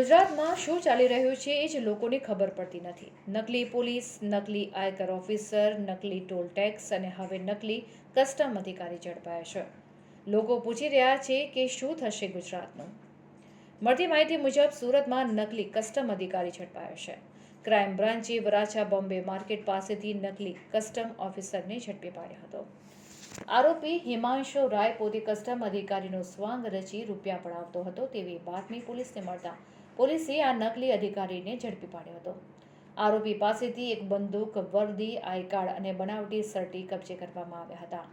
ગુજરાતમાં શું ચાલી રહ્યું છે એ જ લોકોને ખબર પડતી નથી. નકલી પોલીસ, નકલી આયકર ઓફિસર, નકલી ટોલ ટેક્સ અને હવે નકલી કસ્ટમ અધિકારી ઝડપાયા છે. લોકો પૂછી રહ્યા છે કે શું થશે ગુજરાતનું. મળતી માહિતી મુજબ સુરતમાં નકલી કસ્ટમ અધિકારી ઝડપાયો છે. ક્રાઇમ બ્રાન્ચે વરાછા બોમ્બે માર્કેટ પાસેથી નકલી કસ્ટમ ઓફિસરને ઝડપી પાડ્યો હતો. આરોપી હિમાંશુ રાય પોતે કસ્ટમ અધિકારીનો સ્વાંગ રચી રૂપિયા પડાવતો હતો તેવી બાતમી પોલીસને મળતા પોલીસે આ નકલી અધિકારીને ઝડપી પાડ્યો હતો. આરોપી પાસેથી એક બંદૂક, વર્દી, આઈ કાર્ડ અને બનાવટી સર્ટી કબજે કરવામાં આવ્યા હતા.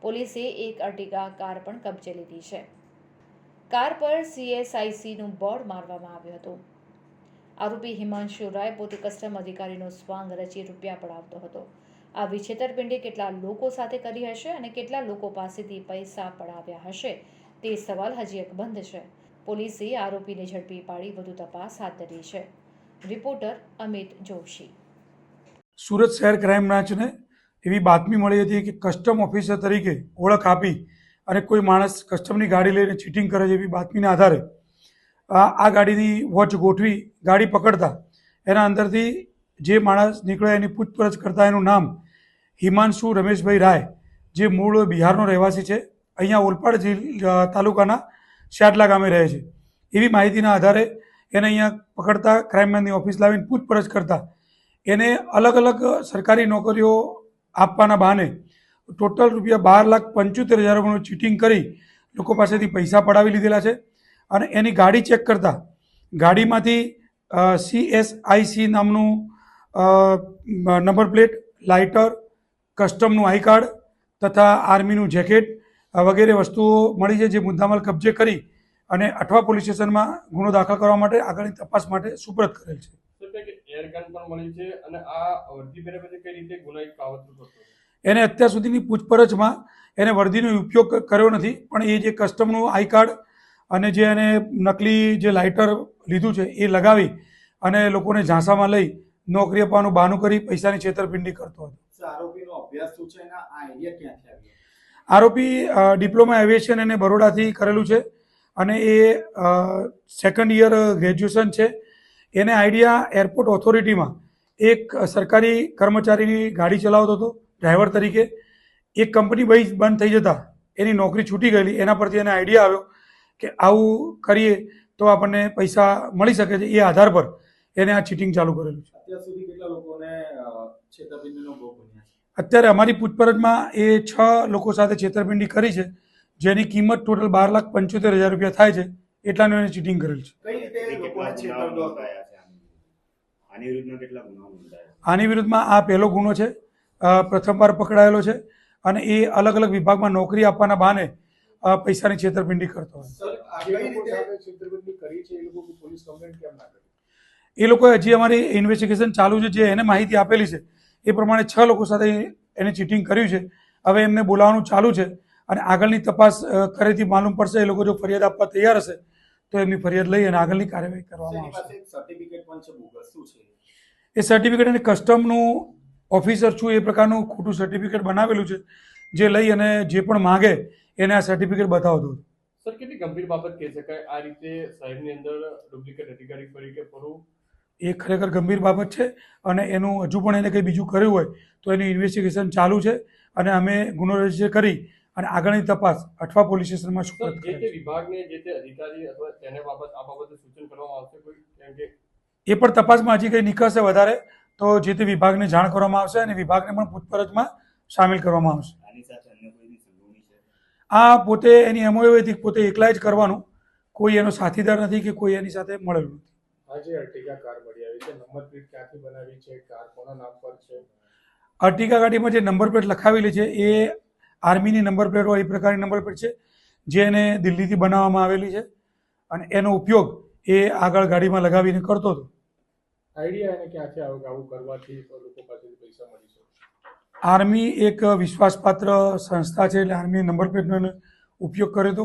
પોલીસે એક અર્ટિગા કાર પણ કબજે લીધી છે. કાર પર CSICનું બોર્ડ મારવામાં આવ્યું હતું. આરોપી હિમાંશુ રાય પોતે કસ્ટમ અધિકારીનો સ્વાંગ રચી રૂપિયા પડાવતો હતો. આવી છેતરપિંડી કેટલા લોકો સાથે કરી હશે અને કેટલા લોકો પાસેથી પૈસા પડાવ્યા હશે તે સવાલ હજી અકબંધ છે. પોલીસે આરોપીને ઝડપી પાડી વધુ તપાસ હાથ ધરી છે. રિપોર્ટર અમિત જોશી. સુરત શહેર ક્રાઇમ બ્રાન્ચને એવી બાતમી મળી હતી કે કસ્ટમ ઓફિસર તરીકે ઓળખ આપી અને કોઈ માણસ કસ્ટમની ગાડી લઈને ચીટિંગ કરે છે એવી બાતમીના આધારે આ ગાડીની વોચ ગોઠવી ગાડી પકડતા એના અંદરથી જે માણસ નીકળે એની પૂછપરછ કરતા એનું નામ હિમાંશુ રમેશભાઈ રાય, જે મૂળ બિહારનો રહેવાસી છે, અહીંયા ઓલપાડ તાલુકાના શાટલા ગામે રહે છે. એવી માહિતીના આધારે એને અહીંયા પકડતા ક્રાઇમ બ્રાન્ચની ઓફિસ લાવીને પૂછપરછ કરતા એને અલગ અલગ સરકારી નોકરીઓ આપવાના બહાને ટોટલ ₹12,75,000 ચીટિંગ કરી લોકો પાસેથી પૈસા પડાવી લીધેલા છે. અને એની ગાડી ચેક કરતા ગાડીમાંથી CSIC નામનું નંબર પ્લેટ, લાઇટર, કસ્ટમનું આઈ કાર્ડ તથા આર્મીનું જેકેટ વગેરે વસ્તુઓ મળી છે, જે મુદ્દામાલ કબજે કરી અને અઠવા પોલીસ સ્ટેશનમાં ગુનો દાખલ કરવા માટે આગળની તપાસ માટે સુપરત કરેલ છે. એને અત્યાર સુધીની પૂછપરછમાં એને વર્દીનો ઉપયોગ કર્યો નથી, પણ એ જે કસ્ટમનું આઈ કાર્ડ અને જે એને નકલી જે લાઇટર લીધું છે એ લગાવી અને લોકોને ઝાંસામાં લઈ નોકરી આપવાનું બહાનું કરી પૈસાની છેતરપિંડી કરતો હતો. આરોપીનો અભ્યાસ શું છે અને આ આઈડિયા ક્યાંથી આવ્યો? આરોપી ડિપ્લોમા એવિએશન અને બરોડાથી કરેલું છે અને એ સેકન્ડ યર ગ્રેજ્યુએશન છે. એને આઈડિયા એરપોર્ટ ઓથોરિટીમાં એક સરકારી કર્મચારીની ગાડી ચલાવતો હતો ડ્રાઈવર તરીકે. એક કંપની બંધ થઈ જતાં એની નોકરી છૂટી ગયેલી, એના પરથી એને આઈડિયા આવ્યો કે આવું કરીએ તો આપણને પૈસા મળી શકે છે. એ આધાર પર એને આ ચીટિંગ ચાલુ કરેલું છે. અત્યાર સુધી કેટલા લોકોને છેતરપિંડીનો ભોગ બન્યા છે? અત્યારે અમારી પૂછપરછમાં એ 6 લોકો સાથે છેતરપિંડી કરી છે, જેની કિંમત ટોટલ ₹12,75,000 થાય છે. એટલાનું એને ચીટિંગ કરેલ છે. કઈ રીતે લોકોને છેતરપિંડો થયા છે? આની વિરુદ્ધમાં આ પહેલો ગુનો છે. પ્રથમવાર પકડાયેલો છે અને એ અલગ અલગ વિભાગમાં નોકરી આપવાના બહાને પૈસાની છેતરપિંડી કરતો હોય. એ લોકોએ હજી અમારી ઇન્વેસ્ટિગેશન ચાલુ છે. જે એને માહિતી આપેલી છે એ પ્રમાણે 6 લોકો સાથે એને ચીટિંગ કર્યું છે. હવે એમને બોલાવવાનું ચાલુ છે અને આગળની તપાસ કરેથી માલુમ પડશે. એ લોકો જો ફરિયાદ આપવા તૈયાર હશે તો એમની ફરિયાદ લઈ અને આગળની કાર્યવાહી કરવામાં આવશે. એ સર્ટિફિકેટ અને કસ્ટમનું ઓફિસર છું એ પ્રકારનું ખોટું સર્ટિફિકેટ બનાવેલું છે, જે લઈ અને જે પણ માગે એને આ સર્ટિફિકેટ બતાવતો હતો. સર, કેટલી ગંભીર બાબત કહી શકાય આ રીતે શહેરની અંદર ડુપ્લિકેટ અધિકારી તરીકે ફરવું? એ ખરેખર ગંભીર બાબત છે અને એનું હજુ પણ એને કંઈ બીજું કર્યું હોય તો એનું ઇન્વેસ્ટિગેશન ચાલુ છે અને અમે ગુનો રજીસ્ટર કરી અને આગળની તપાસ અઠવા પોલીસ સ્ટેશનમાં સુપરત કરી. જે તે વિભાગને જે તે અધિકારી અથવા તેને આ બાબતે સૂચન કરવામાં આવશે કોઈ? કેમ કે એ પણ તપાસમાં હજી કંઈ નીકળશે વધારે તો જે તે વિભાગને જાણ કરવામાં આવશે અને વિભાગને પણ પૂછપરછમાં સામેલ કરવામાં આવશે. આ પોતે એની MOU હતી પોતે એકલા જ કરવાનું, કોઈ એનો સાથીદાર નથી કે કોઈ એની સાથે મળેલું નથી. આજે અર્ટિગા કાર મળી આવી છે, નંબર પ્લેટ ક્યાંથી બનાવી છે, કાર કોના નામ પર છે? અર્ટિગા ગાડીમાં જે નંબર પ્લેટ લખાવેલી છે એ આર્મીની નંબર પ્લેટ હોય એ પ્રકારની નંબર પ્લેટ છે, જે એને દિલ્હીથી બનાવવામાં આવેલી છે અને એનો ઉપયોગ એ આગળ ગાડીમાં લગાવીને કરતો હતો. આઈડિયા એને ક્યાંથી આવ્યો કે આવું કરવાથી લોકો પાસેથી પૈસા મળી શકે? આર્મી એક વિશ્વાસપાત્ર સંસ્થા છે, એટલે આર્મી નંબર પ્લેટનો ઉપયોગ કર્યો હતો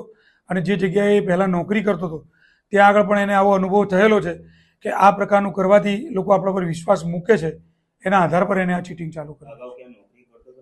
અને જે જગ્યાએ પહેલાં નોકરી કરતો હતો ત્યાં આગળ પણ એને આવો અનુભવ થયેલો છે કે આ પ્રકારનું કરવાથી લોકો આપણા પર વિશ્વાસ મૂકે છે. એના આધાર પર એને આ ચીટિંગ ચાલુ કરી.